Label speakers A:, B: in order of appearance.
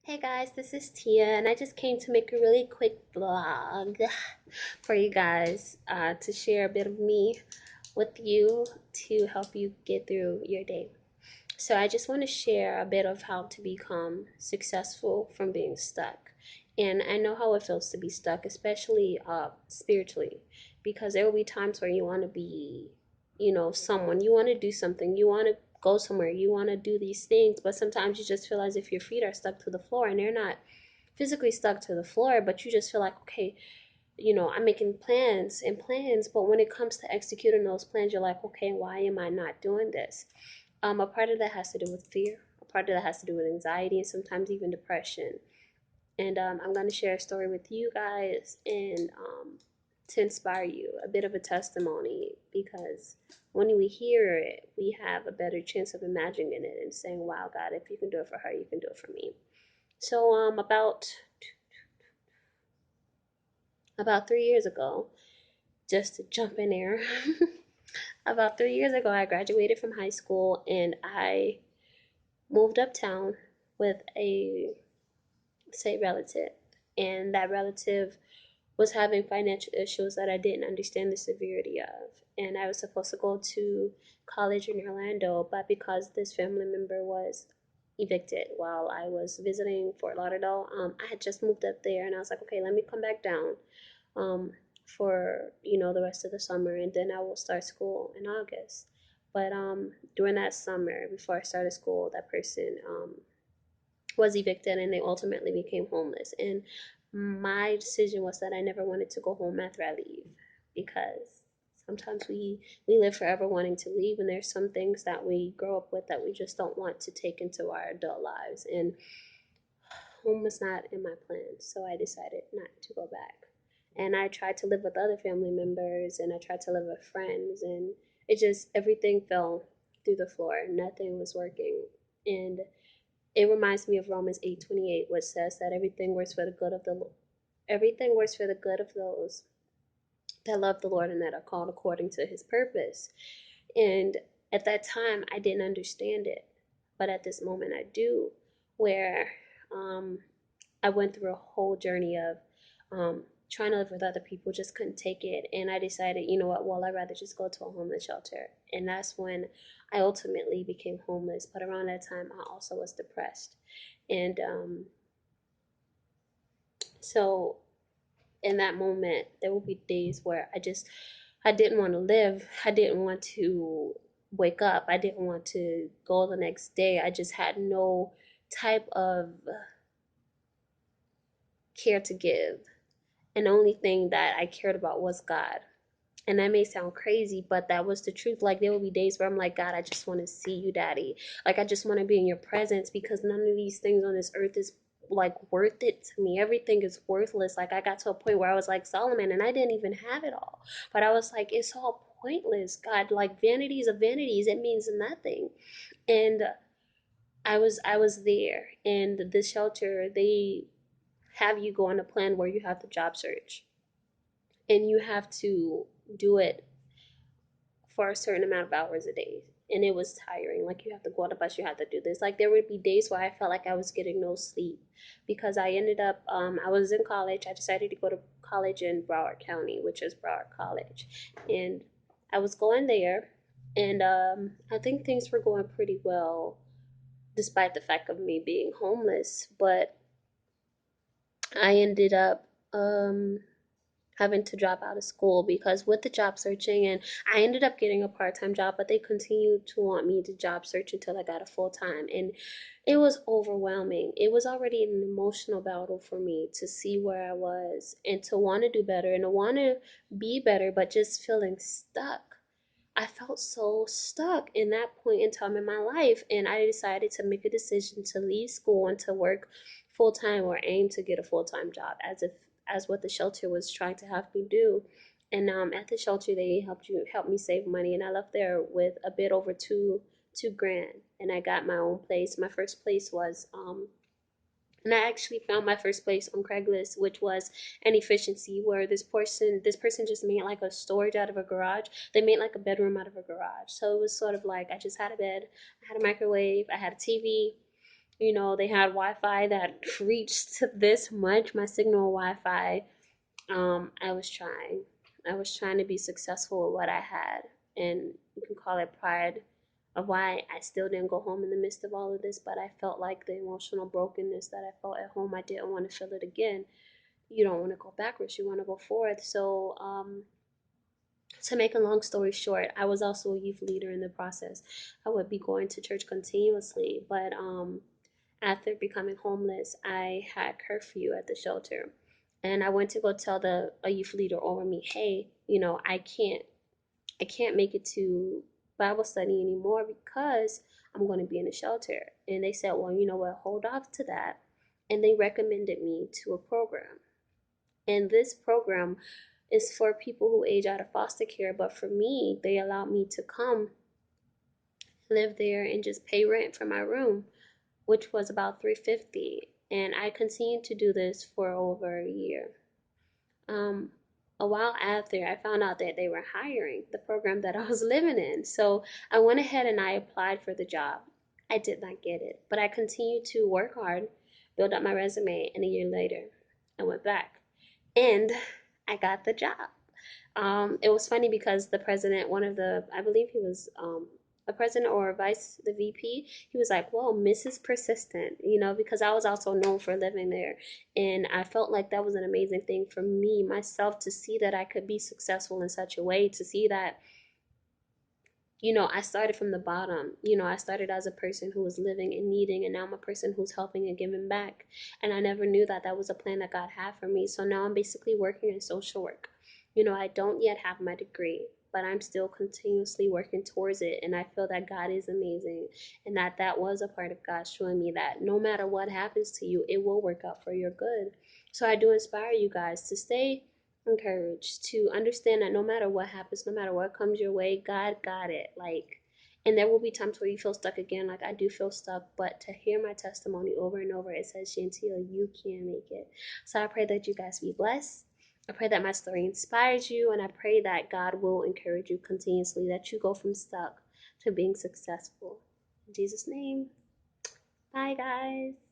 A: Hey guys, this is Tia, and I just came to make a really quick vlog for you guys to share a bit of me with you to help you get through your day. So, I just want to share a bit of how to become successful from being stuck. And I know how it feels to be stuck, especially spiritually, because there will be times where you want to be, someone, you want to do something, you want to go somewhere, you want to do these things, but sometimes you just feel as if your feet are stuck to the floor and they're not physically stuck to the floor, but you just feel like, okay, I'm making plans and plans, but when it comes to executing those plans, you're like, okay, why am I not doing this? A part of that has to do with fear. A part of that has to do with anxiety and sometimes even depression. And I'm going to share a story with you guys and to inspire you, a bit of a testimony, because when we hear it, we have a better chance of imagining it and saying, wow, God, if you can do it for her, you can do it for me. So about 3 years ago, just to jump in there, about 3 years ago, I graduated from high school and I moved uptown with a say relative, and that relative was having financial issues that I didn't understand the severity of. And I was supposed to go to college in Orlando, but because this family member was evicted while I was visiting Fort Lauderdale, I had just moved up there, and I was like, okay, let me come back down for the rest of the summer, and then I will start school in August. But during that summer, before I started school, that person was evicted and they ultimately became homeless. And my decision was that I never wanted to go home after I leave, because sometimes we live forever wanting to leave, and there's some things that we grow up with that we just don't want to take into our adult lives. And home was not in my plans, so I decided not to go back. And I tried to live with other family members and I tried to live with friends, and it just everything fell through the floor. Nothing was working. And it reminds me of Romans 8:28, which says that everything works for the good of those that love the Lord and that are called according to his purpose. And at that time I didn't understand it. But at this moment I do, where um, I went through a whole journey of trying to live with other people, just couldn't take it. And I decided, you know what, well, I'd rather just go to a homeless shelter. And that's when I ultimately became homeless. But around that time, I also was depressed. And so in that moment, there will be days where I didn't want to live. I didn't want to wake up. I didn't want to go the next day. I just had no type of care to give. And the only thing that I cared about was God. And that may sound crazy, but that was the truth. Like, there will be days where I'm like, God, I just want to see you, Daddy. Like, I just want to be in your presence, because none of these things on this earth is like worth it to me. Everything is worthless. Like, I got to a point where I was like Solomon and I didn't even have it all. But I was like, it's all pointless, God. Like, vanities of vanities, it means nothing. And I was there, and the shelter, they have you go on a plan where you have to job search and you have to do it for a certain amount of hours a day. And it was tiring. Like, you have to go on a bus, you have to do this. Like, there would be days where I felt like I was getting no sleep, because I ended up I was in college. I decided to go to college in Broward County, which is Broward College. And I was going there, and I think things were going pretty well despite the fact of me being homeless. But I ended up having to drop out of school, because with the job searching, and I ended up getting a part-time job, but they continued to want me to job search until I got a full-time. And it was overwhelming. It was already an emotional battle for me to see where I was and to want to do better and to want to be better, but just feeling stuck. I felt so stuck in that point in time in my life, and I decided to make a decision to leave school and to work full time, or aim to get a full time job, as what the shelter was trying to have me do. And at the shelter, they helped me save money, and I left there with a bit over two grand, and I got my own place. My first place was and I actually found my first place on Craigslist, which was an efficiency, where this person just made like a storage out of a garage. They made like a bedroom out of a garage. So it was sort of like I just had a bed, I had a microwave, I had a TV, You know, they had Wi-Fi that reached to this much, my signal Wi-Fi. I was trying. I was trying to be successful with what I had. And you can call it pride of why I still didn't go home in the midst of all of this, but I felt like the emotional brokenness that I felt at home, I didn't want to feel it again. You don't want to go backwards, you want to go forward. So, to make a long story short, I was also a youth leader in the process. I would be going to church continuously, but after becoming homeless, I had curfew at the shelter, and I went to go tell the a youth leader over me, hey, you know, I can't make it to Bible study anymore because I'm going to be in a shelter. And they said, well, you know what, hold off to that. And they recommended me to a program. And this program is for people who age out of foster care. But for me, they allowed me to come live there and just pay rent for my room, which was about $350. And I continued to do this for over a year. Um, a while after, I found out that they were hiring the program that I was living in. So I went ahead and I applied for the job. I did not get it, but I continued to work hard, build up my resume, and a year later, I went back and I got the job. It was funny because the president, one of the, I believe he was a president or a vice, the VP, he was like, "Whoa, Mrs. Persistent," you know, because I was also known for living there, and I felt like that was an amazing thing for me myself to see that I could be successful in such a way, to see that, you know, I started from the bottom. You know, I started as a person who was living and needing, and now I'm a person who's helping and giving back. And I never knew that that was a plan that God had for me. So now I'm basically working in social work. You know, I don't yet have my degree, but I'm still continuously working towards it. And I feel that God is amazing, and that that was a part of God showing me that no matter what happens to you, it will work out for your good. So I do inspire you guys to stay encouraged, to understand that no matter what happens, no matter what comes your way, God got it. Like, and there will be times where you feel stuck again, like I do feel stuck, but to hear my testimony over and over, it says, Shantia, you can make it. So I pray that you guys be blessed. I pray that my story inspires you, and I pray that God will encourage you continuously, that you go from stuck to being successful. In Jesus' name, bye guys.